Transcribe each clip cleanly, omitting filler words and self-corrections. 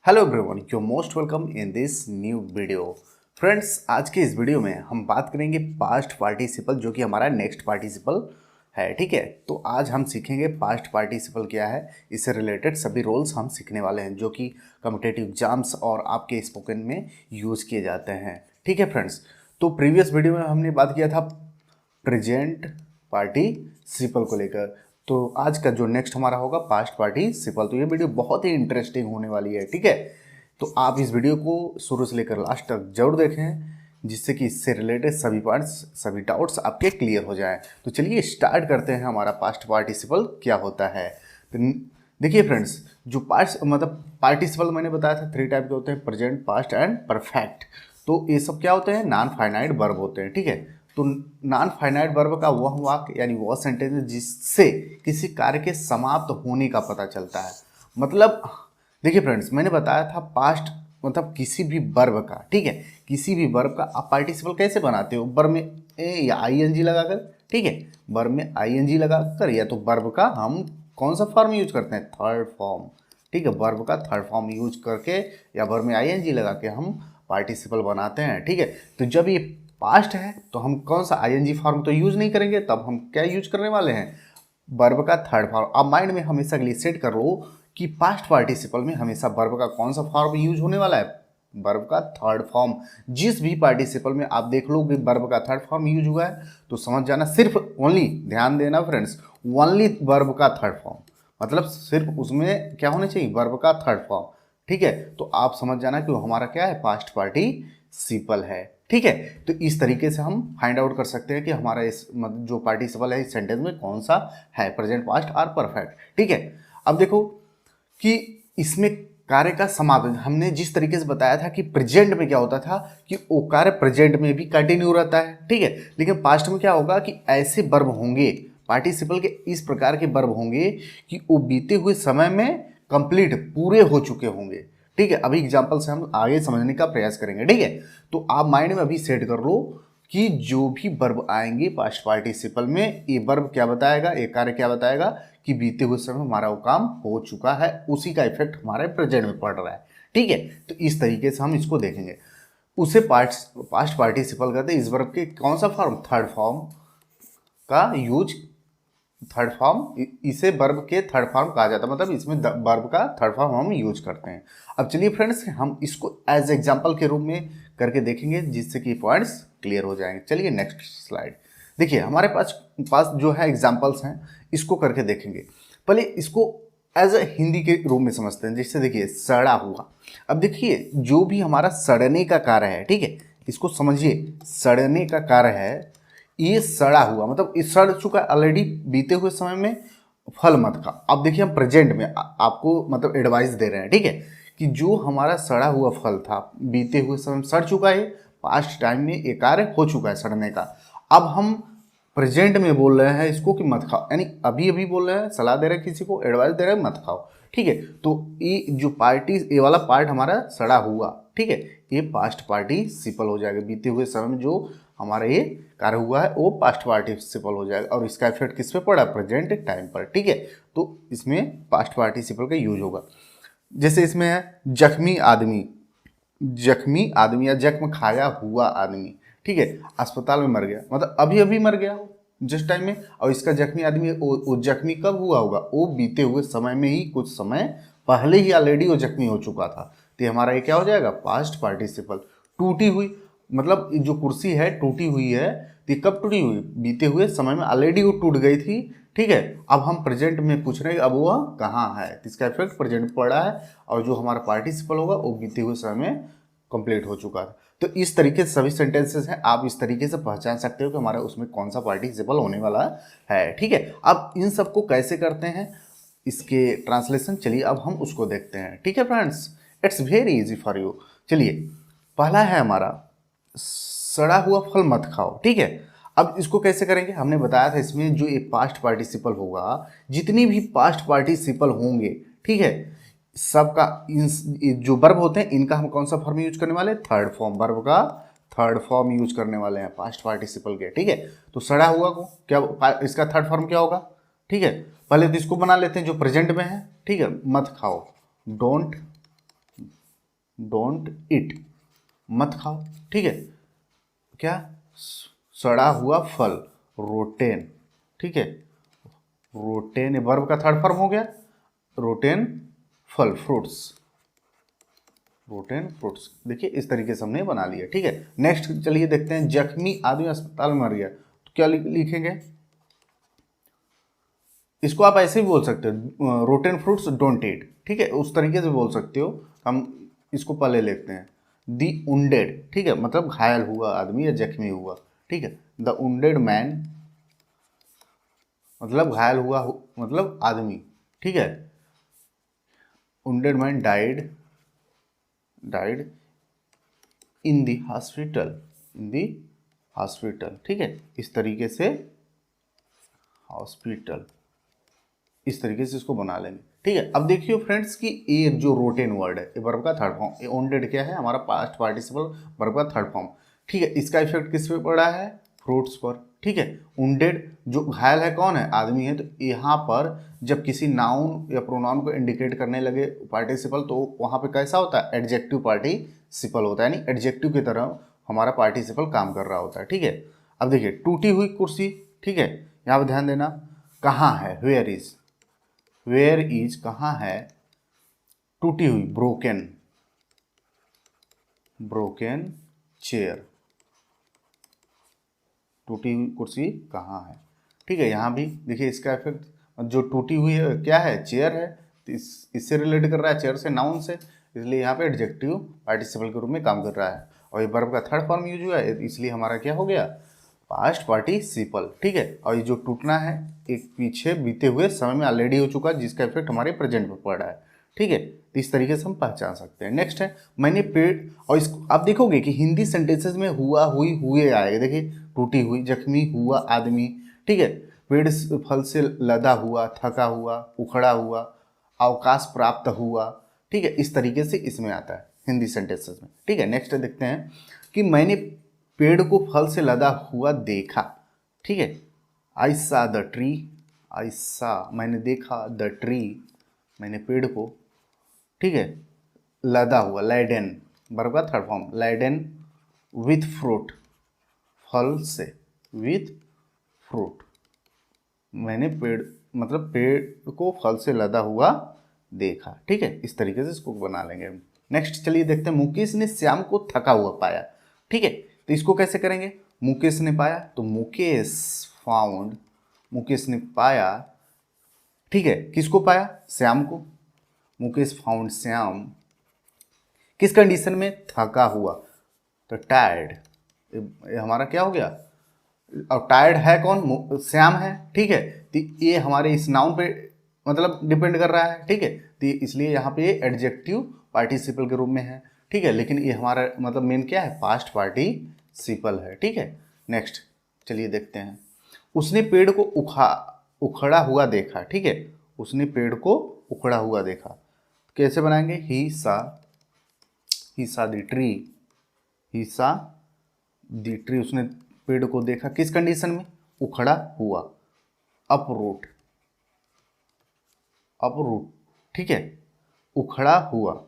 Hello everyone, you most welcome in this new video. Friends, आज के इस video में हम बात करेंगे पास्ट पार्टिसिपल, जो कि हमारा नेक्स्ट पार्टिसिपल है। ठीक है, तो आज हम सीखेंगे पास्ट पार्टिसिपल क्या है, इससे रिलेटेड सभी रोल्स हम सीखने वाले हैं जो कि कॉम्पिटिटिव एग्जाम्स और आपके स्पोकन में यूज़ किए जाते हैं। ठीक है फ्रेंड्स, तो प्रीवियस वीडियो में हमने बात किया था प्रेजेंट पार्टिसिपल को लेकर। तो आज का जो नेक्स्ट हमारा होगा पास्ट पार्टिसिपल। तो ये वीडियो बहुत ही इंटरेस्टिंग होने वाली है। ठीक है, तो आप इस वीडियो को शुरू से लेकर लास्ट तक जरूर देखें, जिससे कि इससे रिलेटेड सभी पॉइंट्स, सभी डाउट्स आपके क्लियर हो जाएं। तो चलिए स्टार्ट करते हैं, हमारा पास्ट पार्टिसिपल क्या होता है। तो देखिए फ्रेंड्स, जो पास्ट मतलब पार्टिसिपल मैंने बताया था 3 टाइप के होते हैं, प्रेजेंट, पास्ट एंड परफेक्ट। तो ये सब क्या होते हैं, नॉन फाइनाइट वर्ब होते हैं। ठीक है, तो नॉन फाइनाइट वर्ब का वह वाक्य यानी वह सेंटेंस जिससे किसी कार्य के समाप्त होने का पता चलता है। मतलब देखिए फ्रेंड्स, मैंने बताया था पास्ट मतलब किसी भी वर्ब का, ठीक है, किसी भी वर्ब का आप पार्टिसिपल कैसे बनाते हो, वर्ब में ए या आईएनजी लगाकर। ठीक है, वर्ब में आईएनजी लगाकर, या तो वर्ब का हम कौन सा फॉर्म यूज करते हैं, थर्ड फॉर्म। ठीक है, वर्ब का थर्ड फॉर्म यूज करके या वर्ब में आईएनजी लगा के हम पार्टिसिपल बनाते हैं। ठीक है, तो जब ये पास्ट है तो हम कौन सा आईएनजी फॉर्म तो यूज नहीं करेंगे, तब हम क्या यूज करने वाले हैं, वर्ब का थर्ड फॉर्म। आप माइंड में हमेशा के लिए सेट कर लो कि पास्ट पार्टिसिपल में हमेशा वर्ब का कौन सा फॉर्म यूज होने वाला है, वर्ब का थर्ड फॉर्म। जिस भी पार्टिसिपल में आप देख लो कि वर्ब का थर्ड फॉर्म यूज हुआ है, तो समझ जाना सिर्फ ओनली, ध्यान देना फ्रेंड्स, ओनली वर्ब का थर्ड फॉर्म, मतलब सिर्फ उसमें क्या होना चाहिए, वर्ब का थर्ड फॉर्म। ठीक है, तो आप समझ जाना कि वो हमारा क्या है, पास्ट पार्टिसिपल है। ठीक है, तो इस तरीके से हम फाइंड आउट कर सकते हैं कि हमारा इस मतलब जो पार्टिसिपल है इस सेंटेंस में कौन सा है, प्रेजेंट, पास्ट और परफेक्ट। ठीक है, अब देखो कि इसमें कार्य का समापन हमने जिस तरीके से बताया था कि प्रेजेंट में क्या होता था कि वो कार्य प्रेजेंट में भी कंटिन्यू रहता है। ठीक है, लेकिन पास्ट में क्या होगा कि ऐसे वर्ब होंगे, पार्टिसिपल के इस प्रकार के वर्ब होंगे कि वो बीते हुए समय में कंप्लीट पूरे हो चुके होंगे। ठीक है, अभी एग्जाम्पल से हम आगे समझने का प्रयास करेंगे। ठीक है, तो आप माइंड में अभी सेट कर लो कि जो भी वर्ब आएंगे पास्ट पार्टिसिपल में, ये वर्ब क्या बताएगा, ये कार्य क्या बताएगा कि बीते हुए समय हमारा वो काम हो चुका है, उसी का इफेक्ट हमारे प्रेजेंट में पड़ रहा है। ठीक है, तो इस तरीके से हम इसको देखेंगे। उसे पास्ट पार्टिसिपल कहते हैं। इस वर्ब के कौन सा फॉर्म, थर्ड फॉर्म का यूज, थर्ड फॉर्म, इसे वर्ब के थर्ड फॉर्म कहा जाता है, मतलब इसमें वर्ब का थर्ड फॉर्म हम यूज करते हैं। अब चलिए फ्रेंड्स, हम इसको एज एग्जांपल के रूप में करके देखेंगे, जिससे कि पॉइंट्स क्लियर हो जाएंगे। चलिए नेक्स्ट स्लाइड देखिए, हमारे पास जो है एग्जांपल्स हैं, इसको करके देखेंगे। पहले इसको एज ए हिंदी के रूप में समझते हैं। जैसे देखिए, सड़ा हुआ। अब देखिए, जो भी हमारा सड़ने का कार्य है, ठीक है, इसको समझिए, सड़ने का कार्य है, ये सड़ा हुआ मतलब ये सड़ चुका है ऑलरेडी, बीते हुए समय में फल मत खा। अब देखिए, हम प्रेजेंट में आपको मतलब एडवाइस दे रहे हैं। ठीक है, कि जो हमारा सड़ा हुआ फल था बीते हुए समय में सड़ चुका है, पास्ट टाइम में ये कार्य हो चुका है सड़ने का। अब हम प्रेजेंट में बोल रहे हैं इसको कि मत खाओ, यानी अभी अभी बोल रहे हैं, सलाह दे रहे हैं, किसी को एडवाइस दे रहे हैं मत खाओ। ठीक है, तो ये जो ये वाला पार्ट हमारा सड़ा हुआ, ठीक है, ये पास्ट पार्टिसिपल हो जाएगा। बीते हुए समय में जो हमारा ये कार्य हुआ है वो पास्ट पार्टिसिपल हो जाएगा, और इसका इफेक्ट किस पे पड़ा, प्रेजेंट टाइम पर। ठीक है, तो इसमें पास्ट पार्टिसिपल का यूज होगा। जैसे इसमें है जख्मी आदमी, जख्मी आदमी या जख्म खाया हुआ आदमी। ठीक है, अस्पताल में मर गया, मतलब अभी अभी मर गया जिस टाइम में। और इसका जख्मी आदमी, वो जख्मी कब हुआ होगा, वो बीते हुए समय में ही, कुछ समय पहले ही ऑलरेडी वो जख्मी हो चुका था। तो हमारा ये क्या हो जाएगा, पास्ट पार्टिसिपल। टूटी हुई, मतलब जो कुर्सी है टूटी हुई है, तो ये कब टूटी हुई, बीते हुए समय में ऑलरेडी वो टूट गई थी। ठीक है, अब हम प्रेजेंट में पूछ रहे हैं अब वह कहाँ है, तो इसका इफेक्ट प्रेजेंट में पड़ रहा है, और जो हमारा पार्टिसिपल होगा वो बीते हुए समय में कंप्लीट हो चुका था। तो इस तरीके से सभी सेंटेंसेस हैं, आप इस तरीके से पहचान सकते हो कि हमारा उसमें कौन सा पार्टिसिपल होने वाला है। ठीक है, अब इन सबको कैसे करते हैं, इसके ट्रांसलेशन चलिए अब हम उसको देखते हैं। ठीक है friends, it's very easy for you. चलिए, पहला है हमारा, सड़ा हुआ फल मत खाओ। ठीक है, अब इसको कैसे करेंगे, हमने बताया था इसमें जो एक पास्ट पार्टिसिपल होगा, जितनी भी पास्ट पार्टिसिपल होंगे, ठीक है, सबका इन जो वर्ब होते हैं इनका हम कौन सा फॉर्म यूज करने वाले हैं, थर्ड फॉर्म, वर्ब का थर्ड फॉर्म यूज करने वाले हैं पास्ट पार्टिसिपल के। ठीक है, तो सड़ा हुआ को क्या, इसका थर्ड फॉर्म क्या होगा। ठीक है, पहले तो इसको बना लेते हैं जो प्रेजेंट में है। ठीक है, मत खाओ, डोंट डोंट इट, मत खाओ, ठीक है। क्या, सड़ा हुआ फल, रोटेन, ठीक है। रोटेन वर्ब का थर्ड फॉर्म हो गया, रोटेन फल, फ्रूट्स, रोटेन फ्रूट्स। देखिए इस तरीके से हमने बना लिया, ठीक है। नेक्स्ट चलिए देखते हैं, जख्मी आदमी अस्पताल में मर गया, तो क्या लिखेंगे? इसको आप ऐसे भी बोल सकते हो, रोटेन फ्रूट्स डोंट ईट, ठीक है, उस तरीके से बोल सकते हो। हम इसको पहले लिखते हैं, दी उंडेड, ठीक है, मतलब घायल हुआ आदमी या जख्मी हुआ, ठीक है। द उंडेड मैन मतलब घायल हुआ मतलब आदमी, ठीक है। Wounded man died, died in the hospital, in the hospital, ठीक है। इस तरीके से हॉस्पिटल, इस तरीके से इसको बना लेंगे, ठीक है। अब देखिए फ्रेंड्स कि ये जो रोटेन वर्ड है, ये वर्ब का थर्ड फॉर्म, ये ओंडेड क्या है? हमारा पास्ट पार्टिसिपल वर्ब का थर्ड फॉर्म, ठीक है। इसका इफेक्ट किस पे पड़ा है? फ्रूट्स पर, ठीक है। उंडेड जो घायल है कौन है? आदमी है। तो यहाँ पर जब किसी नाउन या प्रोनाउन को इंडिकेट करने लगे पार्टिसिपल, तो वहाँ पे कैसा होता है? एडजेक्टिव पार्टिसिपल होता है, यानी एडजेक्टिव की तरह हमारा पार्टिसिपल काम कर रहा होता है, ठीक है। अब देखिए टूटी हुई कुर्सी, ठीक है, यहाँ पर ध्यान देना, कहाँ है? वेयर इज, वेयर इज कहाँ है? टूटी हुई, ब्रोकन, ब्रोकन चेयर, टूटी हुई कुर्सी कहाँ है, ठीक है। यहाँ भी देखिए इसका इफेक्ट, जो टूटी हुई है क्या है? चेयर है, तो इससे रिलेट कर रहा है, चेयर से, नाउन से, इसलिए यहाँ पे एडजेक्टिव पार्टिसिपल के रूप में काम कर रहा है। और ये वर्ब का थर्ड फॉर्म यूज हुआ है, इसलिए हमारा क्या हो गया? पास्ट पार्टिसिपल, ठीक है। और ये जो टूटना है, एक पीछे बीते हुए समय में ऑलरेडी हो चुका है, जिसका इफेक्ट हमारे प्रेजेंट में पड़ रहा है, ठीक है। तो इस तरीके से हम पहचान सकते हैं। नेक्स्ट है, मैंने पेड़, और इसको आप देखोगे कि हिंदी सेंटेंसेस में हुआ, हुई, हुए आएगा। देखिए टूटी हुई, जख्मी हुआ आदमी, ठीक है। पेड़ फल से लदा हुआ, थका हुआ, उखड़ा हुआ, अवकाश प्राप्त हुआ, ठीक है। इस तरीके से इसमें आता है हिंदी सेंटेंसेस में, ठीक है। नेक्स्ट देखते हैं कि मैंने पेड़ को फल से लदा हुआ देखा, ठीक है। आई सा द ट्री, आई सा मैंने देखा, द ट्री मैंने पेड़ को, ठीक है, लदा हुआ, लैडन वर्ब का third form, laden with fruit, फल से, विथ फ्रूट, मैंने पेड़ मतलब पेड़ को फल से लदा हुआ देखा, ठीक है। इस तरीके से इसको बना लेंगे। नेक्स्ट चलिए देखते हैं, मुकेश ने श्याम को थका हुआ पाया, ठीक है। तो इसको कैसे करेंगे? मुकेश ने पाया, तो मुकेश फाउंड, मुकेश ने पाया, ठीक है। किसको पाया? श्याम को। मुकेश फाउंड श्याम, किस कंडीशन में? थका हुआ, तो टायर्ड, ये हमारा क्या हो गया? और टायर्ड है कौन? श्याम है, ठीक है। तो ये हमारे इस नाउन पे मतलब डिपेंड कर रहा है, ठीक है। तो इसलिए यहाँ पे एडजेक्टिव पार्टिसिपल के रूप में है, ठीक है। लेकिन ये हमारा मतलब मेन क्या है? पास्ट पार्टिसिपल है, ठीक है। नेक्स्ट चलिए देखते हैं, उसने पेड़ को उखड़ा हुआ देखा, ठीक है। उसने पेड़ को उखड़ा हुआ देखा, कैसे बनाएंगे? ही सा द ट्री, ही सा द ट्री, उसने पेड़ को देखा किस कंडीशन में? उखड़ा हुआ, अपरूट, अपरूट, ठीक है, उखड़ा हुआ,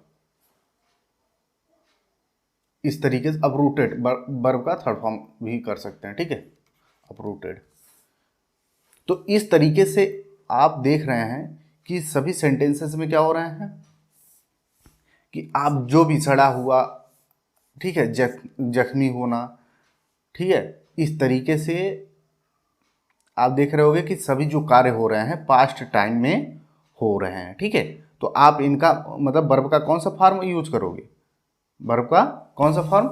इस तरीके से अपरूटेड वर्ब का थर्ड फॉर्म भी कर सकते हैं, ठीक है, अपरूटेड। तो इस तरीके से आप देख रहे हैं कि सभी सेंटेंसेस में क्या हो रहे हैं कि आप जो भी सड़ा हुआ, ठीक है, जख्मी होना, ठीक है, इस तरीके से आप देख रहे होगे कि सभी जो कार्य हो रहे हैं पास्ट टाइम में हो रहे हैं, ठीक है। तो आप इनका मतलब वर्ब का कौन सा फॉर्म यूज करोगे? वर्ब का कौन सा फॉर्म?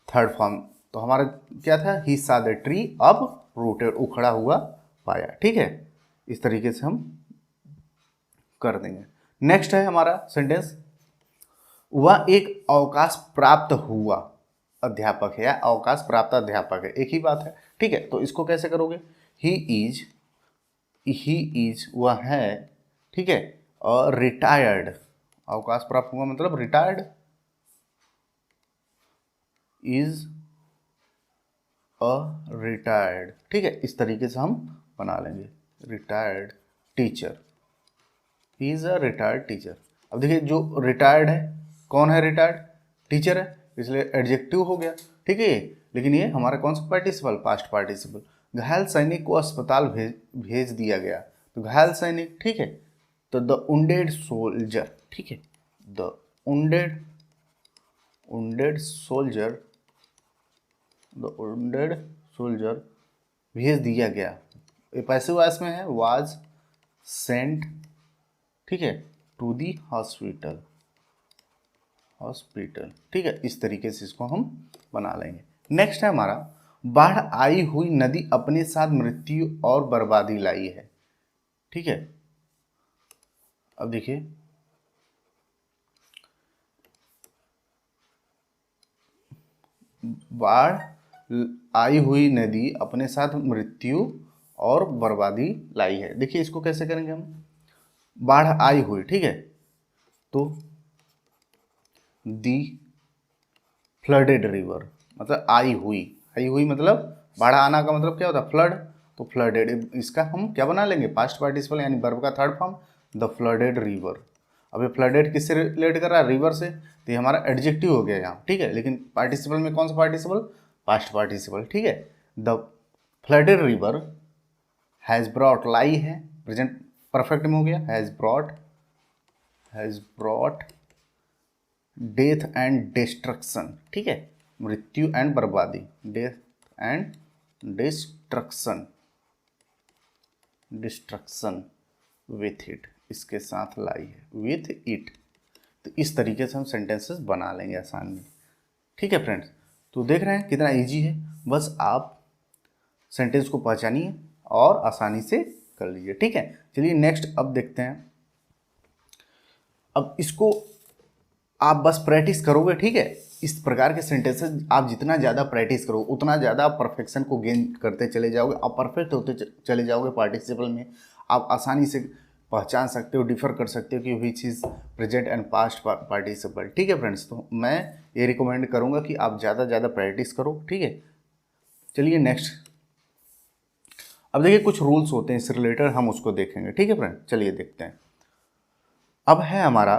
Third form. तो हमारा क्या था? ही सा द ट्री, अब रूटेड, उखड़ा हुआ पाया, ठीक है। इस तरीके से हम कर देंगे। नेक्स्ट है हमारा सेंटेंस, वह एक अवकाश प्राप्त हुआ अध्यापक है, या अवकाश प्राप्त अध्यापक है, एक ही बात है, ठीक है। तो इसको कैसे करोगे? ही इज वह है, ठीक है, और रिटायर्ड, अवकाश प्राप्त हुआ मतलब रिटायर्ड, इज अ रिटायर्ड, ठीक है। इस तरीके से हम बना लेंगे, retired teacher, he is a retired teacher. अब देखिए जो रिटायर्ड है, कौन है रिटायर्ड? टीचर है, इसलिए एडजेक्टिव हो गया, ठीक है। लेकिन ये हमारा कौन सा पार्टिसिपल? Past participle. घायल सैनिक को अस्पताल भेज दिया गया, तो घायल सैनिक, ठीक है। तो द वुंडेड सोल्जर, ठीक है, the wounded soldier, the wounded soldier भेज दिया गया, ये पैसिव वॉइस में है, वाज सेंट, ठीक है, टू दी हॉस्पिटल, ठीक है। इस तरीके से इसको हम बना लेंगे। नेक्स्ट है हमारा, बाढ़ आई हुई नदी अपने साथ मृत्यु और बर्बादी लाई है, ठीक है। अब देखिए, बाढ़ आई हुई नदी अपने साथ मृत्यु और बर्बादी लाई है। देखिए इसको कैसे करेंगे हम, बाढ़ आई हुई, ठीक है, तो दी फ्लडेड रिवर, मतलब आई हुई मतलब बाढ़ आना का मतलब क्या होता है? फ्लड। तो फ्लडेड, इसका हम क्या बना लेंगे? पास्ट पार्टिसिपल, यानी वर्ब का third form, the flooded river. अब ये फ्लडेड किससे रिलेट कर रहा है? रिवर से, तो ये हमारा एडजेक्टिव हो गया यहाँ, ठीक है। लेकिन पार्टिसिपल में कौन सा पार्टिसिपल? पास्ट पार्टिसिपल, ठीक है। The flooded river has brought, लाई है, प्रेजेंट परफेक्ट में हो गया, has brought death and destruction, ठीक है, मृत्यु एंड बर्बादी, death and destruction with it, इसके साथ लाई है, विथ इट। तो इस तरीके से हम सेंटेंसेस बना लेंगे आसानी में, ठीक है फ्रेंड्स। तो देख रहे हैं कितना इजी है, बस आप सेंटेंस को पहचानिए और आसानी से कर लीजिए, ठीक है। चलिए नेक्स्ट अब देखते हैं। अब इसको आप बस प्रैक्टिस करोगे, ठीक है। इस प्रकार के सेंटेंसेस आप जितना ज़्यादा प्रैक्टिस करोगे उतना ज़्यादा परफेक्शन को गेन करते चले जाओगे, आप परफेक्ट होते चले जाओगे पार्टिसिपल में। आप आसानी से पहचान सकते हो, डिफर कर सकते हो कि which is present and past participle, ठीक है फ्रेंड्स। तो मैं ये रिकमेंड करूँगा कि आप ज़्यादा प्रैक्टिस करो, ठीक है। चलिए नेक्स्ट, अब देखिए कुछ रूल्स होते हैं इससे रिलेटेड, हम उसको देखेंगे, ठीक है फ्रेंड। चलिए देखते हैं। अब है हमारा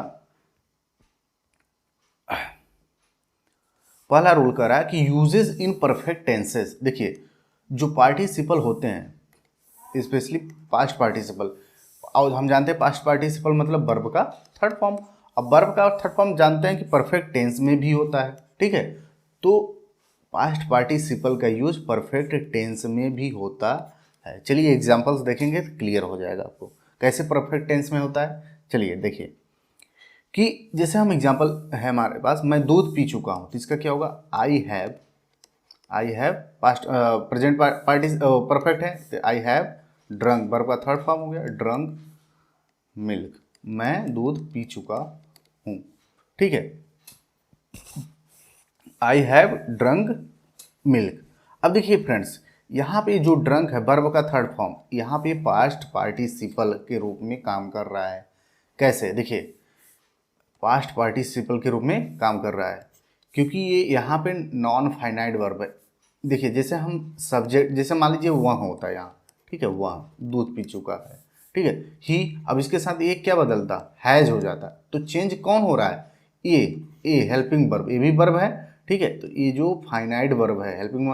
पहला रूल कह रहा है कि यूजेस इन परफेक्ट टेंसेस। देखिए जो पार्टिसिपल होते हैं, स्पेशली पास्ट पार्टिसिपल, और हम जानते हैं पास्ट पार्टिसिपल मतलब वर्ब का थर्ड फॉर्म। अब वर्ब का थर्ड फॉर्म जानते हैं कि परफेक्ट टेंस में भी होता है, ठीक है। तो पास्ट पार्टिसिपल का यूज परफेक्ट टेंस में भी होता है। चलिए एग्जांपल्स देखेंगे तो क्लियर हो जाएगा आपको कैसे परफेक्ट टेंस में होता है। चलिए देखिए कि जैसे हम एग्जांपल है हमारे पास, मैं दूध पी चुका हूँ, तो इसका क्या होगा? I have past present party perfect है, तो आई हैव ड्रंक, वर्ब का थर्ड फॉर्म हो गया, ड्रंक मिल्क, मैं दूध पी चुका हूँ, ठीक है। I have drunk milk. अब देखिए फ्रेंड्स, यहाँ पे जो ड्रंक है वर्ब का थर्ड फॉर्म, यहाँ पे पास्ट पार्टिसिपल के रूप में काम कर रहा है। कैसे? देखिए पास्ट पार्टिसिपल के रूप में काम कर रहा है क्योंकि ये यहाँ पे नॉन फाइनाइट वर्ब है। देखिए जैसे हम सब्जेक्ट, जैसे मान लीजिए वह होता है यहाँ, ठीक है, वह दूध पी चुका है, ठीक है, ही। अब इसके साथ ये क्या बदलता? हैज़ हो जाता। तो चेंज कौन हो रहा है? ए हेल्पिंग वर्ब, ये भी वर्ब है, ठीक है। तो ये जो फाइनाइट वर्ब है, हेल्पिंग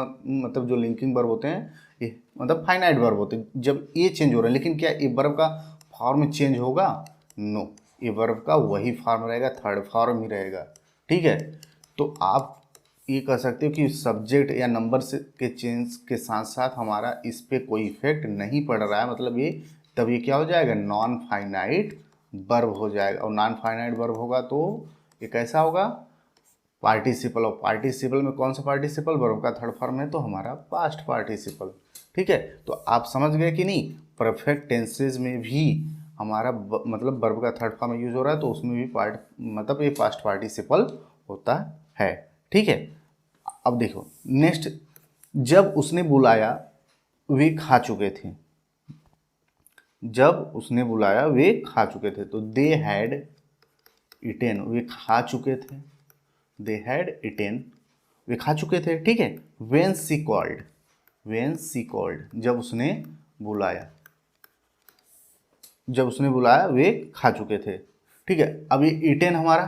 मतलब जो लिंकिंग वर्ब होते हैं, ये मतलब फाइनाइट वर्ब होते हैं। जब ये चेंज हो रहा है, लेकिन क्या ये वर्ब का फॉर्म चेंज होगा? नो, ये वर्ब का वही फॉर्म रहेगा, थर्ड फॉर्म ही रहेगा, ठीक है। तो आप ये कह सकते हो कि सब्जेक्ट या नंबर से के चेंज के साथ साथ हमारा इस पर कोई इफेक्ट नहीं पड़ रहा है, मतलब ये तब ये क्या हो जाएगा? नॉन फाइनाइट वर्ब हो जाएगा। और नॉन फाइनाइट वर्ब होगा तो ये कैसा होगा? पार्टिसिपल। और पार्टिसिपल में कौन सा पार्टिसिपल? वर्ब का थर्ड फॉर्म है, तो हमारा पास्ट पार्टिसिपल, ठीक है। तो आप समझ गए कि नहीं? परफेक्ट टेंसेज में भी हमारा मतलब वर्ब का थर्ड फॉर्म यूज हो रहा है, तो उसमें भी मतलब ये पास्ट पार्टिसिपल होता है, ठीक है। अब देखो नेक्स्ट, जब उसने बुलाया वे खा चुके थे, जब उसने बुलाया वे खा चुके थे, तो दे हैड इटेन, वे खा चुके थे, दे हैड इटेन, वे खा चुके थे, ठीक है। वेन सी कॉल्ड, जब उसने बुलाया, जब उसने बुलाया वे खा चुके थे, ठीक है। अब ये ईटेन हमारा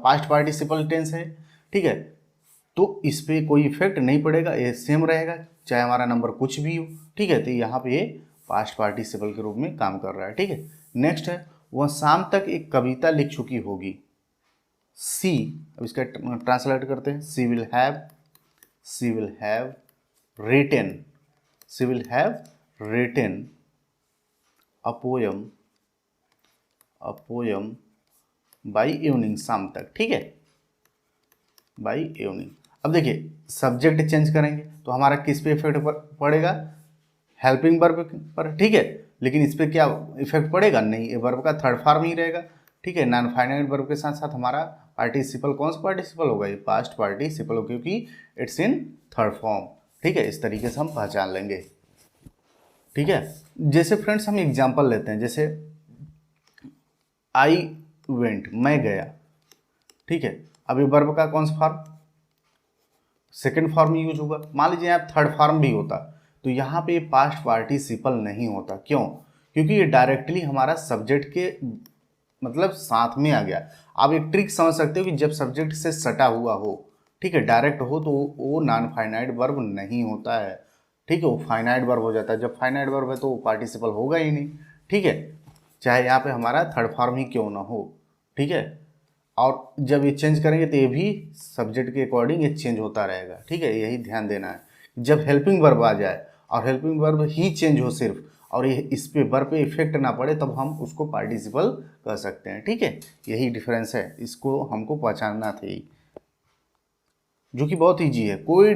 पास्ट पार्टिसिपल टेंस है, ठीक है, तो इस पर कोई इफेक्ट नहीं पड़ेगा, ये सेम रहेगा चाहे हमारा नंबर कुछ भी हो, ठीक है। तो यहाँ पे ये पास्ट पार्टिसिपल के रूप में काम कर रहा है, ठीक है। नेक्स्ट है, वह शाम तक एक कविता लिख चुकी होगी। सी, अब इसका ट्रांसलेट करते हैं, she will have written, she will have written a poem by evening, शाम तक, ठीक है, बाई इवनिंग। अब देखिए सब्जेक्ट चेंज करेंगे तो हमारा किस पे इफेक्ट पड़ेगा, हेल्पिंग वर्ब पर, ठीक है। लेकिन इस पर क्या इफेक्ट पड़ेगा, नहीं, ये वर्ब का थर्ड फॉर्म ही रहेगा, ठीक है। नॉन फाइनाइट वर्ब के साथ साथ हमारा पार्टिसिपल कौन सा पार्टिसिपल होगा, ये पास्ट पार्टिसिपल, क्योंकि इट्स इन थर्ड फॉर्म, ठीक है। इस तरीके से हम पहचान लेंगे, ठीक है। जैसे फ्रेंड्स हम एग्जाम्पल लेते हैं, जैसे आई वेंट, मैं गया, ठीक है। अब ये वर्ब का कौन सा फॉर्म, सेकेंड फॉर्म यूज होगा। मान लीजिए यहाँ थर्ड फॉर्म भी होता तो यहाँ पे पास्ट पार्टिसिपल नहीं होता, क्यों, क्योंकि ये डायरेक्टली हमारा सब्जेक्ट के मतलब साथ में आ गया। आप एक ट्रिक समझ सकते हो कि जब सब्जेक्ट से सटा हुआ हो, ठीक है, डायरेक्ट हो, तो वो नॉन फाइनाइट वर्ब नहीं होता है, ठीक है, वो फाइनाइट वर्ब हो जाता है। जब फाइनाइट वर्ब है तो वो पार्टिसिपल होगा ही नहीं, ठीक है, चाहे यहाँ पे हमारा थर्ड फॉर्म ही क्यों ना हो, ठीक है। और जब ये चेंज करेंगे तो ये भी सब्जेक्ट के अकॉर्डिंग ये चेंज होता रहेगा, ठीक है, यही ध्यान देना है। जब हेल्पिंग वर्ब आ जाए और हेल्पिंग वर्ब ही चेंज हो सिर्फ, और ये इस पे वर्ब पे इफेक्ट ना पड़े, तब हम उसको पार्टिसिपल कह सकते हैं, ठीक है। यही डिफरेंस है, इसको हमको पहचानना था, जो कि बहुत ईजी है, कोई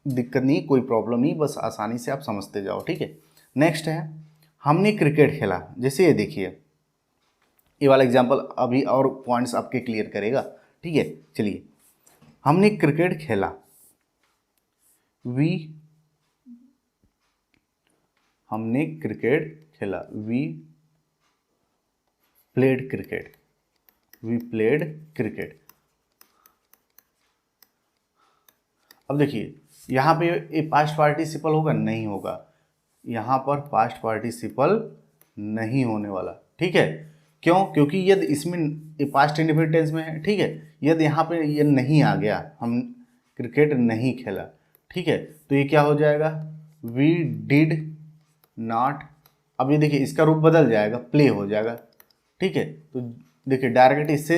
दिक्कत नहीं, कोई प्रॉब्लम नहीं, बस आसानी से आप समझते जाओ, ठीक है। नेक्स्ट है, हमने क्रिकेट खेला। जैसे ये देखिए, ये वाला एग्जाम्पल अभी और पॉइंट्स आपके क्लियर करेगा, ठीक है। चलिए, हमने क्रिकेट खेला, हमने क्रिकेट खेला, वी प्लेड क्रिकेट। अब देखिए यहाँ पे ये पास्ट पार्टिसिपल होगा, नहीं होगा, यहाँ पर पास्ट पार्टिसिपल नहीं होने वाला, ठीक है। क्यों, क्योंकि यदि इसमें ये पास्ट इंडेफिनिट टेंस में है, ठीक है, यदि यहाँ पे ये नहीं आ गया, हम क्रिकेट नहीं खेला, ठीक है, तो ये क्या हो जाएगा, वी डिड नॉट। अब ये देखिए इसका रूप बदल जाएगा, प्ले हो जाएगा, ठीक है। तो देखिए डायरेक्ट इससे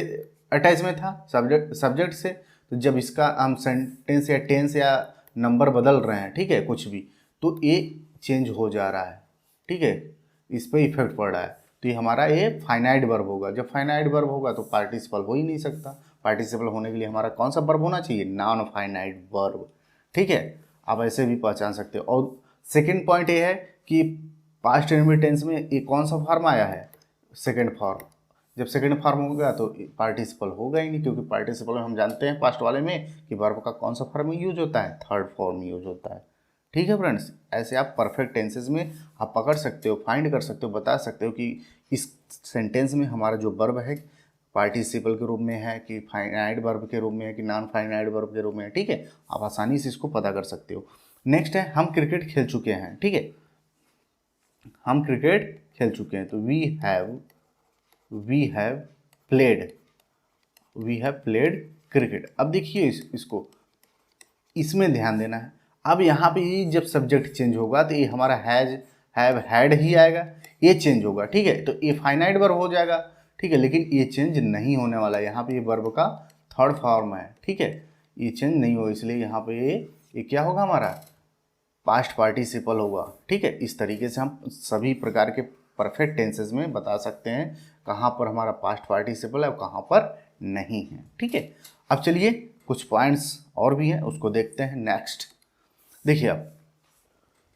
अटैच में था सब्जेक्ट से, तो जब इसका हम सेंटेंस या टेंस या नंबर बदल रहे हैं, ठीक है, कुछ भी, तो ये चेंज हो जा रहा है, ठीक है, इस पर इफेक्ट पड़ रहा है। तो ये हमारा ये फाइनाइट वर्ब होगा। जब फाइनाइट वर्ब होगा तो पार्टिसिपल हो ही नहीं सकता। पार्टिसिपल होने के लिए हमारा कौन सा वर्ब होना चाहिए, नॉन फाइनाइट वर्ब, ठीक है। आप ऐसे भी पहचान सकते हो। और सेकेंड पॉइंट ये है कि पास्ट इंडेफिनिट टेंस में ये कौन सा फॉर्म आया है, सेकेंड फॉर्म। जब सेकेंड फॉर्म होगा तो पार्टिसिपल होगा ही नहीं, क्योंकि पार्टिसिपल में हम जानते हैं पास्ट वाले में कि वर्ब का कौन सा फॉर्म यूज होता है, थर्ड फॉर्म यूज होता है, ठीक है फ्रेंड्स। ऐसे आप परफेक्ट टेंसेज में आप पकड़ सकते हो, फाइंड कर सकते हो, बता सकते हो कि इस सेंटेंस में हमारा जो वर्ब है पार्टिसिपल के रूप में है कि फाइनाइट वर्ब के रूप में है कि नॉन फाइनाइट वर्ब के रूप में है, ठीक है। आप आसानी से इसको पता कर सकते हो। नेक्स्ट है, हम क्रिकेट खेल चुके हैं, ठीक है, हम क्रिकेट खेल चुके हैं, तो वी हैव प्लेड क्रिकेट। अब देखिए इसको, इसमें ध्यान देना है। अब यहाँ पे जब सब्जेक्ट चेंज होगा तो ये हमारा हैव हैड ही आएगा, ये चेंज होगा, ठीक है, तो ये फाइनाइट वर्ब हो जाएगा, ठीक है। लेकिन ये चेंज नहीं होने वाला है, यहाँ पे ये वर्ब का थर्ड फॉर्म है, ठीक है, ये चेंज नहीं होगा, इसलिए यहाँ पे ये क्या होगा, हमारा पास्ट पार्टिसिपल होगा, ठीक है। इस तरीके से हम सभी प्रकार के परफेक्ट टेंसेज में बता सकते हैं कहाँ पर हमारा पास्ट पार्टिसिपल है और कहाँ पर नहीं है, ठीक है। अब चलिए कुछ पॉइंट्स और भी हैं, उसको देखते हैं। नेक्स्ट देखिए, अब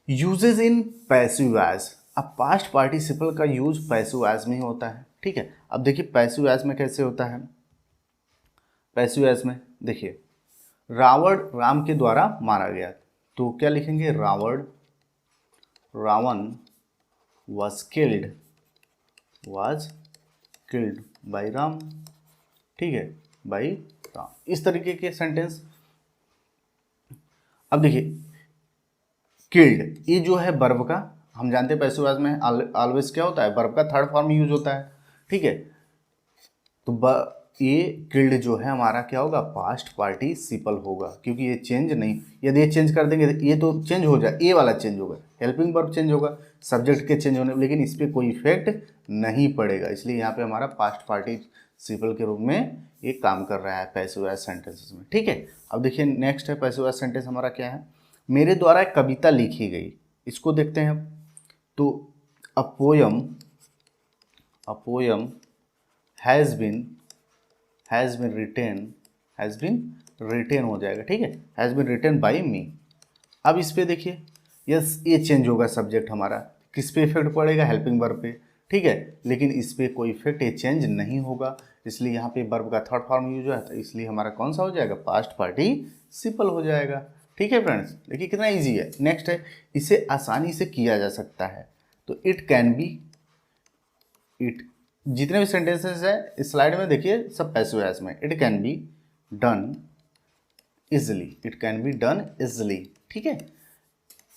यूजेज इन पैसिव वॉइस। अब पास्ट पार्टिसिपल का यूज पैसिव वॉइस में ही होता है, ठीक है। अब देखिए पैसिव वॉइस में कैसे होता है, पैसिव वॉइस में देखिए, रावण राम के द्वारा मारा गया, तो क्या लिखेंगे, Ravan was killed by Ram, ठीक है, बाई राम, इस तरीके के सेंटेंस। अब देखिए किल्ड, ये जो है वर्ब का, हम जानते हैं पैसिव वॉइस में ऑलवेज क्या होता है, वर्ब का थर्ड फॉर्म यूज होता है, ठीक है। तो ये किल्ड जो है हमारा क्या होगा, पास्ट पार्टिसिपल होगा, क्योंकि ये चेंज नहीं, यदि ये चेंज कर देंगे तो ये तो चेंज हो जाए, ये वाला चेंज होगा, हेल्पिंग वर्ब चेंज होगा सब्जेक्ट के चेंज होने, लेकिन इस पर कोई इफेक्ट नहीं पड़ेगा, इसलिए यहाँ पे हमारा पास्ट पार्टिसिपल के रूप में ये काम कर रहा है पैसिव वॉइस सेंटेंसेस में। ठीक है, अब देखिए नेक्स्ट है पैसिव वॉइस सेंटेंस हमारा क्या है, मेरे द्वारा एक कविता लिखी गई, इसको देखते हैं हम। तो a poem has been written हो जाएगा। ठीक है, has been written by me. अब इस पे देखिए, यस ये चेंज होगा सब्जेक्ट हमारा, किस पे इफेक्ट पड़ेगा, हेल्पिंग वर्ब पे। ठीक है, लेकिन इस पे कोई इफेक्ट, ये चेंज नहीं होगा, इसलिए यहाँ पे वर्ब का थर्ड फॉर्म यूज हुआ है, तो इसलिए हमारा कौन सा हो जाएगा, पास्ट पार्टिसिपल हो जाएगा। ठीक है फ्रेंड्स, देखिए कितना ईजी है। नेक्स्ट है, इसे आसानी से किया जा सकता है, तो इट कैन बी, इट जितने भी सेंटेंसेस है इस स्लाइड में देखिए सब पैसिव वॉइस में, it can be done easily, it can be done easily. ठीक है,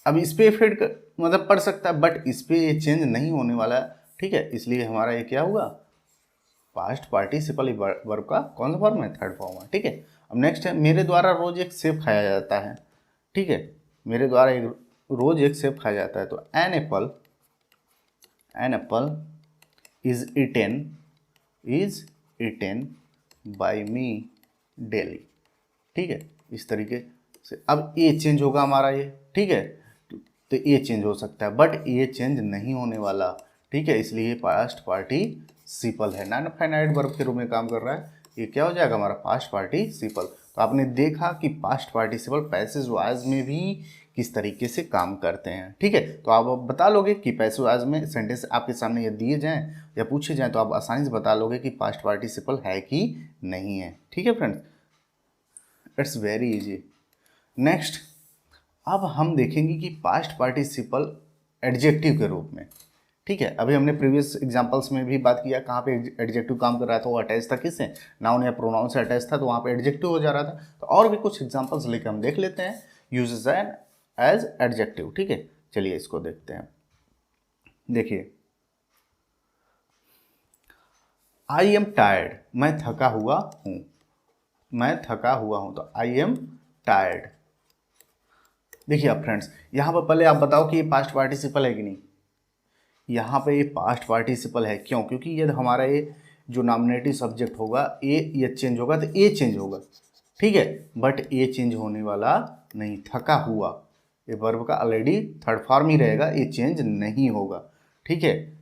अब इस पे इफेक्ट मतलब पड़ सकता है, बट इस पे ये चेंज नहीं होने वाला है। ठीक है, इसलिए हमारा ये क्या हुआ, पास्ट पार्टिसिपल वर्ब का कौन सा फॉर्म है, थर्ड फॉर्म है। ठीक है, अब नेक्स्ट है, मेरे द्वारा रोज एक सेब खाया जाता है। ठीक है, मेरे द्वारा रोज एक सेब खाया जाता है, तो an apple is eaten by me daily. ठीक है, इस तरीके से अब ये चेंज होगा हमारा ये। ठीक है, तो ये चेंज हो सकता है, बट ये चेंज नहीं होने वाला। ठीक है, इसलिए पास्ट पार्टिसिपल है, नॉन फाइनाइट वर्ब के रूप में काम कर रहा है, ये क्या हो जाएगा हमारा पास्ट पार्टिसिपल। तो आपने देखा कि पास्ट पार्टिसिपल पैसिव वॉइस में भी किस तरीके से काम करते हैं। ठीक है, तो आप बता लोगे कि पैसिव वॉइस में सेंटेंस आपके सामने ये दिए जाएं या पूछे जाएं तो आप आसानी से बता लोगे कि पास्ट पार्टिसिपल है कि नहीं है। ठीक है friends, it's very easy. Next, अब हम देखेंगे कि पास्ट पार्टिसिपल एडजेक्टिव के रूप में। ठीक है, अभी हमने प्रीवियस एग्जांपल्स में भी बात किया, कहाँ पे एडजेक्टिव काम कर रहा था, वो अटैच था किससे, नाउन या प्रोनाउन से अटैच था, तो वहाँ पे एडजेक्टिव हो जा रहा था। तो और भी कुछ एग्जांपल्स लेकर हम देख लेते हैं, यूजेस एज एडजेक्टिव। ठीक है, चलिए इसको देखते हैं। देखिए, आई एम टायर्ड, मैं थका हुआ हूँ, तो आई एम टायर्ड। देखिए अब फ्रेंड्स, यहाँ पर पहले आप बताओ कि ये पास्ट पार्टिसिपल है कि नहीं। यहाँ पे ये पास्ट पार्टिसिपल है, क्यों, क्योंकि यदि हमारा ये जो नॉमिनेटिव सब्जेक्ट होगा ये चेंज होगा तो ये चेंज होगा। ठीक है, बट ये चेंज होने वाला नहीं, थका हुआ ये वर्ब का ऑलरेडी थर्ड फॉर्म ही रहेगा, ये चेंज नहीं होगा। ठीक है,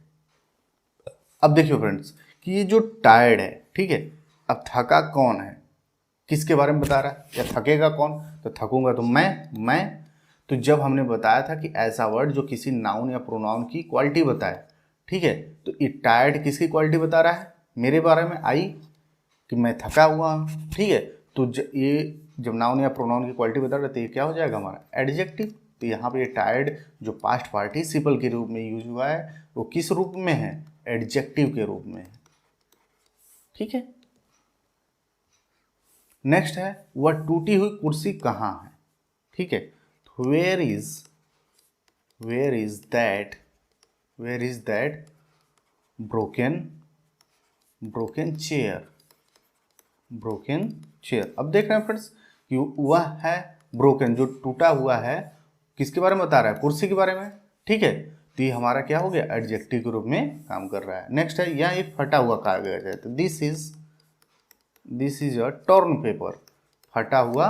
अब देखियो फ्रेंड्स कि ये जो टायर्ड है, ठीक है, अब थका कौन है, किसके बारे में बता रहा है, या थकेगा कौन, तो थकूंगा तो मैं। तो जब हमने बताया था कि ऐसा वर्ड जो किसी नाउन या प्रोनाउन की क्वालिटी बताए, ठीक है, तो ये टायर्ड किसकी क्वालिटी बता रहा है, मेरे बारे में, आई, कि मैं थका हुआ हूँ। ठीक है, तो ये जब नाउन या प्रोनाउन की क्वालिटी बता रहा है तो ये क्या हो जाएगा हमारा एडजेक्टिव। तो यहाँ पे ये टायर्ड जो पास्ट पार्टिसिपल के रूप में यूज हुआ है वो किस रूप में है, एडजेक्टिव के रूप में है। ठीक है, नेक्स्ट है, वह टूटी हुई कुर्सी कहाँ है। ठीक है, where is that broken chair. अब देख रहे हैं फ्रेंड्स कि वह है ब्रोकन, जो टूटा हुआ है, किसके बारे में बता रहा है, कुर्सी के बारे में। ठीक है, तो ये हमारा क्या हो गया, एडजेक्टिव के रूप में काम कर रहा है। नेक्स्ट है, यह एक फटा हुआ कागज है, तो this is a torn paper, फटा हुआ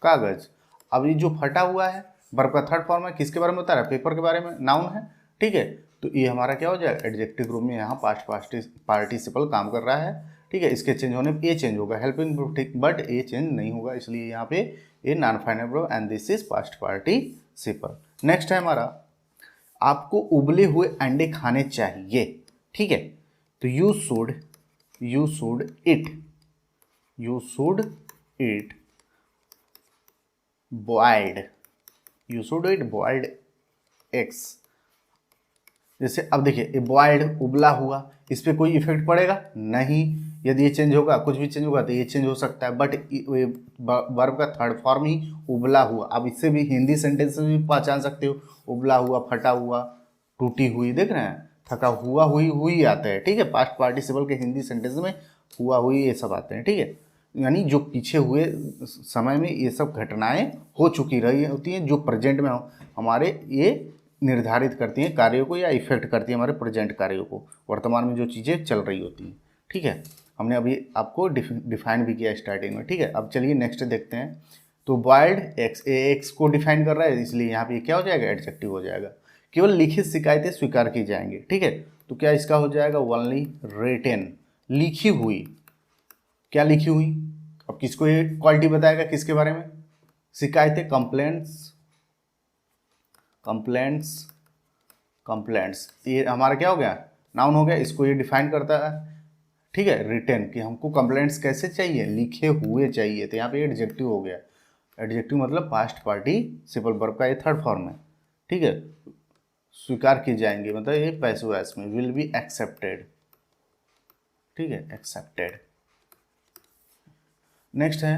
कागज। अब ये जो फटा हुआ है वर्ब का थर्ड फॉर्म है, किसके बारे में बता रहा है, पेपर के बारे में, नाउन है। ठीक है, तो ये हमारा क्या हो जाएगा, एडजेक्टिव ग्रुप में यहाँ पास्ट पार्टिसिपल काम कर रहा है। ठीक है, इसके चेंज होने पे ये चेंज होगा, हेल्पिंग ग्रुप, ठीक, बट ये चेंज नहीं होगा, इसलिए यहाँ पे ये non final verb and this is past participle. Next है हमारा, आपको उबले हुए अंडे खाने चाहिए। ठीक है, तो you should eat boiled eggs. जैसे अब देखिए, ये बॉइल्ड उबला हुआ, इस पर कोई इफेक्ट पड़ेगा नहीं, यदि ये चेंज होगा, कुछ भी चेंज होगा तो ये चेंज हो सकता है, बट वर्ब का थर्ड फॉर्म ही उबला हुआ। अब इससे भी हिंदी सेंटेंस में भी पहचान सकते हो, उबला हुआ, फटा हुआ, टूटी हुई, देख रहे हैं, थका हुआ, हुई आता है। ठीक है, पास्ट पार्टिसिपल के हिंदी सेंटेंस में हुआ हुई ये सब आते हैं, ठीक है। यानी जो पीछे हुए समय में ये सब घटनाएं हो चुकी रही होती हैं, जो प्रेजेंट में हमारे ये निर्धारित करती हैं कार्यों को या इफेक्ट करती हैं हमारे प्रेजेंट कार्यों को, वर्तमान में जो चीज़ें चल रही होती हैं, ठीक है। हमने अभी आपको डिफाइन भी किया स्टार्टिंग में, ठीक है। अब चलिए नेक्स्ट देखते हैं। तो बॉयल्ड एक्स, एक्स को डिफाइन कर रहा है, इसलिए यहाँ पे क्या हो जाएगा, एडजेक्टिव हो जाएगा। केवल लिखित शिकायतें स्वीकार की जाएंगी, ठीक है। तो क्या इसका हो जाएगा, ओनली रिटन, लिखी हुई। क्या लिखी हुई, अब किसको ये क्वालिटी बताएगा, किसके बारे में, शिकायतें, कंप्लेंट्स, कंप्लेंट्स, कंप्लेंट्स, ये हमारा क्या हो गया, नाउन हो गया, इसको ये डिफाइन करता है, ठीक है। रिटन कि हमको कंप्लेंट्स कैसे चाहिए, लिखे हुए चाहिए, तो यहाँ पे एडजेक्टिव हो गया। एडजेक्टिव मतलब पास्ट पार्टिसिपल वर्ब का ये थर्ड फॉर्म है, ठीक है। स्वीकार की जाएंगे मतलब ये पैसिव वॉइस में, विल बी एक्सेप्टेड, ठीक है, एक्सेप्टेड। नेक्स्ट है,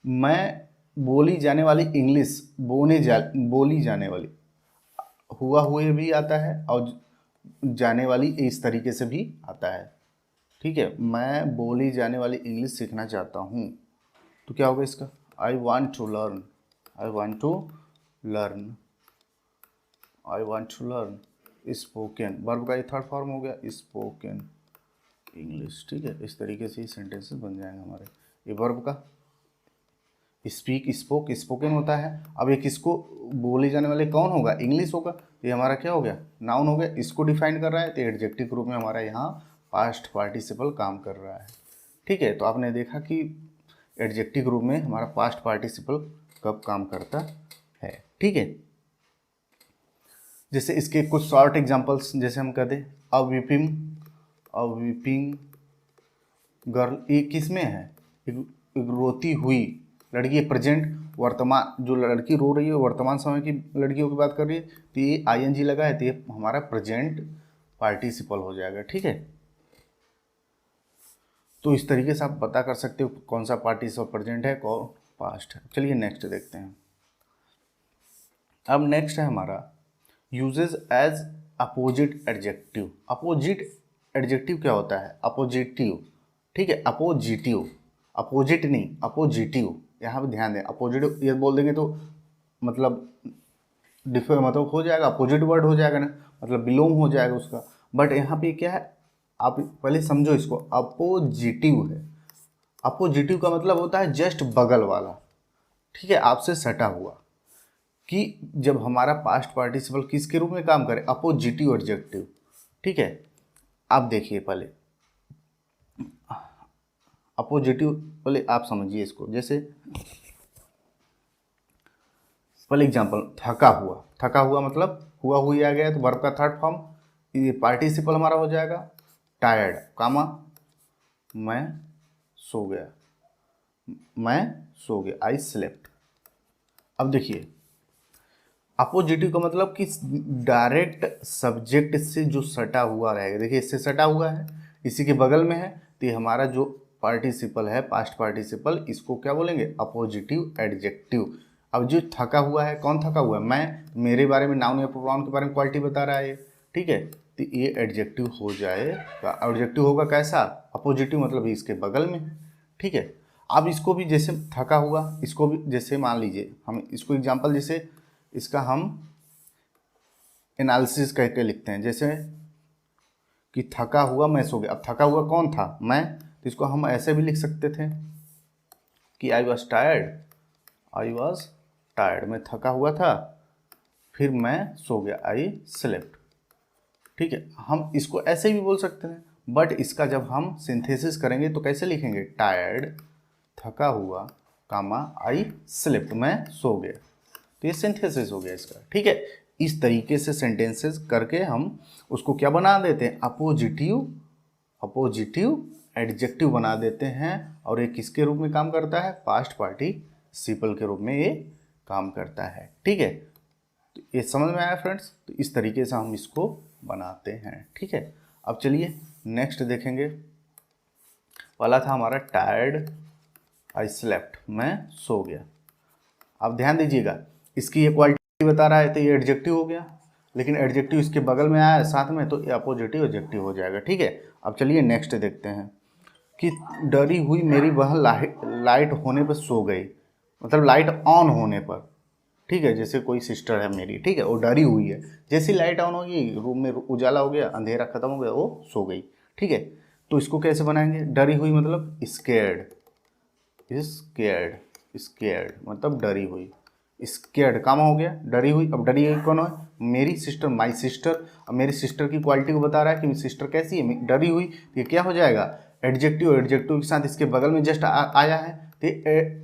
मैं बोली जाने वाली इंग्लिश, बोली जाने वाली, हुआ हुए भी आता है और जाने वाली इस तरीके से भी आता है, ठीक है। मैं बोली जाने वाली इंग्लिश सीखना चाहता हूँ, तो क्या होगा इसका, I want to learn, I want to learn, I want to learn spoken, verb का ये थर्ड फॉर्म हो गया, स्पोकन इंग्लिश, ठीक है। इस तरीके से सेंटेंसेस बन जाएंगे हमारे। ये वर्ब का स्पीक, स्पोक, स्पोकन होता है। अब ये किसको बोले जाने वाले कौन होगा, इंग्लिश होगा, ये हमारा क्या हो गया, नाउन हो गया, इसको डिफाइन कर रहा है, तो एडजेक्टिव के रूप में हमारा यहाँ पास्ट पार्टिसिपल काम कर रहा है, ठीक है। तो आपने देखा कि एडजेक्टिव के रूप में हमारा पास्ट पार्टिसिपल कब काम करता है, ठीक है। जैसे इसके कुछ शॉर्ट एग्जांपल्स जैसे हम कहते हैं, अ वीपिंग गर्ल, ये किस में है, एक रोती हुई लड़की, प्रेजेंट वर्तमान, जो लड़की रो रही है वर्तमान समय की लड़कियों की बात कर रही है, तो ये आईएनजी लगा है, तो ये हमारा प्रेजेंट पार्टिसिपल हो जाएगा, ठीक है। तो इस तरीके से आप पता कर सकते हो कौन सा पार्टिसिपल प्रेजेंट है, कौन पास्ट है। चलिए नेक्स्ट देखते हैं। अब नेक्स्ट है हमारा usages as opposite adjective. Opposite adjective क्या होता है, अपोजिटिव, ठीक है, अपोजिटिव, अपोजिट नहीं, अपोजिटिव, यहाँ पे ध्यान दें। अपोजिट ये बोल देंगे तो मतलब मतलब हो जाएगा, अपोजिट वर्ड हो जाएगा ना, मतलब बिलोंग हो जाएगा उसका। बट यहाँ पे क्या है, आप पहले समझो इसको, अपोजिटिव है। अपोजिटिव का मतलब होता है जस्ट बगल वाला, ठीक है, आपसे सटा हुआ। कि जब हमारा पास्ट पार्टिसिपल किसके रूप में काम करे, अपोजिटिव एडजेक्टिव, ठीक है। आप देखिए पहले अपोजिटिव, पहले आप समझिए इसको। जैसे पहले एग्जांपल, थका हुआ, थका हुआ मतलब हुआ हुई आ गया, तो वर्ब का थर्ड फॉर्म, ये पार्टिसिपल हमारा हो जाएगा टायर्ड, कामा मैं सो गया, मैं सो गया, आई स्लेप्ट। अब देखिए अपोजिटिव का मतलब कि डायरेक्ट सब्जेक्ट से जो सटा हुआ रहेगा, देखिए इससे सटा हुआ है, इसी के बगल में है, तो ये हमारा जो पार्टिसिपल है पास्ट पार्टिसिपल, इसको क्या बोलेंगे, अपोजिटिव एडजेक्टिव। अब जो थका हुआ है, कौन थका हुआ है, मैं, मेरे बारे में नाउन या प्रोनाउन के बारे में क्वालिटी बता रहा है ये, ठीक है। तो ये एडजेक्टिव हो जाएगा, एडजेक्टिव होगा कैसा, अपोजिटिव, मतलब इसके बगल में, ठीक है। अब इसको भी जैसे थका हुआ, इसको भी जैसे मान लीजिए हम इसको एग्जाम्पल, जैसे इसका हम एनालिसिस करके लिखते हैं, जैसे कि थका हुआ मैं सो गया। अब थका हुआ कौन था, मैं, तो इसको हम ऐसे भी लिख सकते थे कि I was tired, I was tired, मैं थका हुआ था, फिर मैं सो गया, आई स्लेप्ट, ठीक है। हम इसको ऐसे भी बोल सकते हैं, बट इसका जब हम सिंथेसिस करेंगे तो कैसे लिखेंगे, टायर्ड, थका हुआ, कामा आई स्लेप्ट, मैं सो गया, तो ये सिंथेसिस हो गया इसका, ठीक है। इस तरीके से सेंटेंसेस करके हम उसको क्या बना देते हैं, अपोजिटिव, अपोजिटिव एडजेक्टिव बना देते हैं, और ये किसके रूप में काम करता है, पास्ट पार्टिसिपल के रूप में ये काम करता है, ठीक है। तो ये समझ में आया फ्रेंड्स, तो इस तरीके से हम इसको बनाते हैं, ठीक है। अब चलिए नेक्स्ट देखेंगे। वाला था हमारा टायर्ड, आई स्लेप्ट, मैं सो गया। अब ध्यान दीजिएगा, इसकी ये क्वालिटी बता रहा है, तो ये एडजेक्टिव हो गया। लेकिन एडजेक्टिव इसके बगल में आया साथ में, तो अपोजिटिव एडजेक्टिव हो जाएगा। ठीक है, अब चलिए नेक्स्ट देखते हैं कि डरी हुई मेरी बहन लाइट होने पर सो गई, मतलब लाइट ऑन होने पर। ठीक है, जैसे कोई सिस्टर है मेरी, ठीक है, वो डरी हुई है, जैसी लाइट ऑन होगी रूम में उजाला हो गया, अंधेरा खत्म हो गया, वो सो गई। ठीक है, तो इसको कैसे बनाएंगे? डरी हुई मतलब स्केर्ड, स्केर्ड, स्केर्ड मतलब डरी हुई, स्केर्ड काम हो गया, डरी हुई। अब डरी हुई कौन है? मेरी सिस्टर, माई सिस्टर। अब मेरी सिस्टर की क्वालिटी को बता रहा है कि मेरी सिस्टर कैसी है, डरी हुई। तो ये क्या हो जाएगा? एडजेक्टिव, एडजेक्टिव के साथ इसके बगल में जस्ट आया है, तो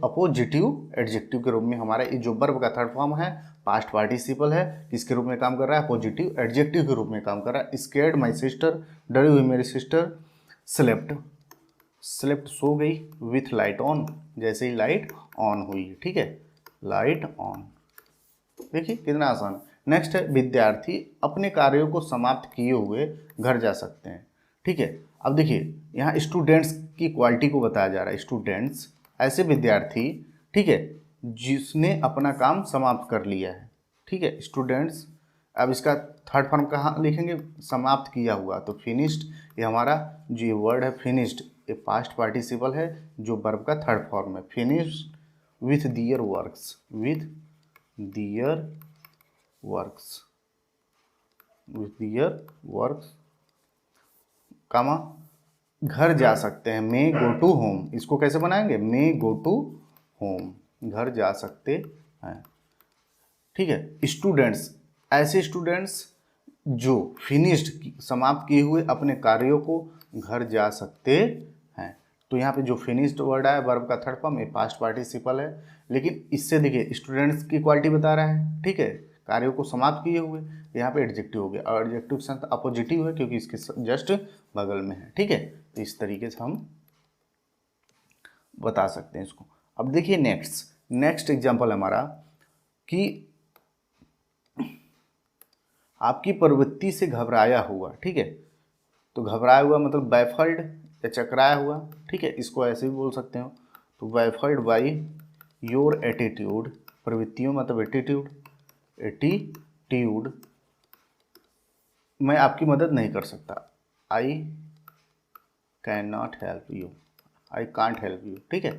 अपोजिटिव एडजेक्टिव के रूप में हमारा ये जो वर्ब का थर्ड फॉर्म है, पास्ट पार्टिसिपल है, किसके रूप में काम कर रहा है? पॉजिटिव एडजेक्टिव के रूप में काम कर रहा है। स्केर्ड माई सिस्टर, डरी हुई मेरी सिस्टर। स्लेप्ट, स्लेप्ट सो गई, विथ लाइट ऑन, जैसे ही लाइट ऑन हुई। ठीक है, लाइट ऑन। देखिए कितना आसान। नेक्स्ट है विद्यार्थी अपने कार्यों को समाप्त किए हुए घर जा सकते हैं। ठीक है, अब देखिए यहाँ स्टूडेंट्स की क्वालिटी को बताया जा रहा है। स्टूडेंट्स ऐसे विद्यार्थी, ठीक है, जिसने अपना काम समाप्त कर लिया है। ठीक है, स्टूडेंट्स। अब इसका थर्ड फॉर्म कहाँ लिखेंगे? समाप्त किया हुआ, तो फिनिश्ड। ये हमारा जो ये वर्ड है फिनिश्ड, ये पास्ट पार्टिसिपल है जो वर्ब का थर्ड फॉर्म है। Finished with their works, with their works, with their works, कामा घर जा सकते हैं, मे गो टू होम। इसको कैसे बनाएंगे? मे गो टू होम, घर जा सकते हैं। ठीक है, स्टूडेंट्स ऐसे स्टूडेंट्स जो फिनिश्ड समाप्त किए हुए अपने कार्यों को घर जा सकते हैं। तो यहाँ पे जो फिनिश्ड वर्ड है वर्ब का थर्ड फॉर्म, ये पास्ट पार्टिसिपल है, लेकिन इससे देखिए स्टूडेंट्स की क्वालिटी बता रहा है। ठीक है, कार्यों को समाप्त किए हुए, यहाँ पे एडजेक्टिव हो गया, और एडजेक्टिव के साथ अपोजिटिव है क्योंकि इसके जस्ट बगल में है। ठीक है, तो इस तरीके से हम बता सकते हैं इसको। अब देखिए नेक्स्ट एग्जाम्पल हमारा कि आपकी प्रवृत्ति से घबराया हुआ। ठीक है, तो घबराया हुआ मतलब बैफल्ड या चकराया हुआ। ठीक है, इसको ऐसे भी बोल सकते हो, तो बैफल्ड बाई योर एटीट्यूड, प्रवृत्तियों मतलब एटीट्यूड, एटीट्यूड मैं आपकी मदद नहीं कर सकता। I can not help you, I can't help you. ठीक है,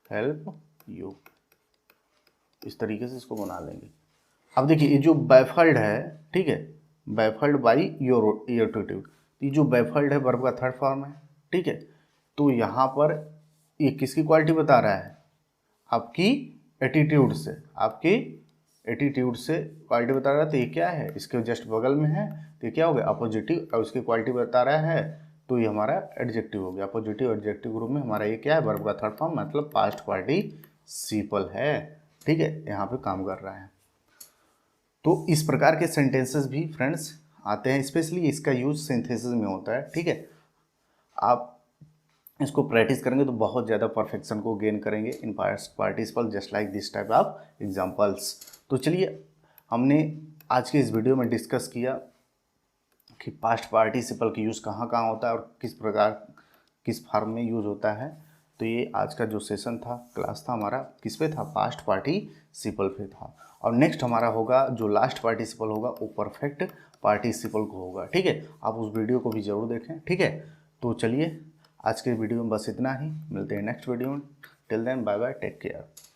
हेल्प यू, इस तरीके से इसको बना लेंगे। अब देखिए ये जो बैफल्ड है, ठीक है, बैफल्ड बाई योर एटीट्यूड, ये जो बैफल्ड है वर्ब का थर्ड फॉर्म है। ठीक है, तो यहाँ पर ये किसकी क्वालिटी बता रहा है? आपकी एटीट्यूड से, आपकी एटीट्यूड से क्वालिटी बता रहा है। तो ये क्या है? इसके जस्ट बगल में है, तो ये क्या हो गया? अपोजिटिव, और उसकी क्वालिटी बता रहा है, तो ये हमारा एडजेक्टिव हो गया। अपोजिटिव एडजेक्टिव ग्रुप में हमारा ये क्या है? वर्ब का थर्ड फॉर्म मतलब पास्ट पार्टिसिपल है। ठीक है, यहाँ पे काम कर रहा है। तो इस प्रकार के सेंटेंसेस भी फ्रेंड्स आते हैं, स्पेशली इसका यूज सिंथेसिस में होता है। ठीक है, आप इसको प्रैक्टिस करेंगे तो बहुत ज़्यादा परफेक्शन को गेन करेंगे in past participle, just like this type of examples. तो चलिए हमने आज के इस वीडियो में डिस्कस किया कि पास्ट पार्टिसिपल का यूज़ कहाँ कहाँ होता है और किस प्रकार किस फॉर्म में यूज़ होता है। तो ये आज का जो सेशन था, क्लास था हमारा, किस पे था? पास्ट पार्टिसिपल पे था। और नेक्स्ट हमारा होगा जो लास्ट पार्टिसिपल होगा वो परफेक्ट पार्टिसिपल को होगा। ठीक है, आप उस वीडियो को भी ज़रूर देखें। ठीक है, तो चलिए आज के वीडियो में बस इतना ही, मिलते हैं नेक्स्ट वीडियो में। Till then bye bye, take care.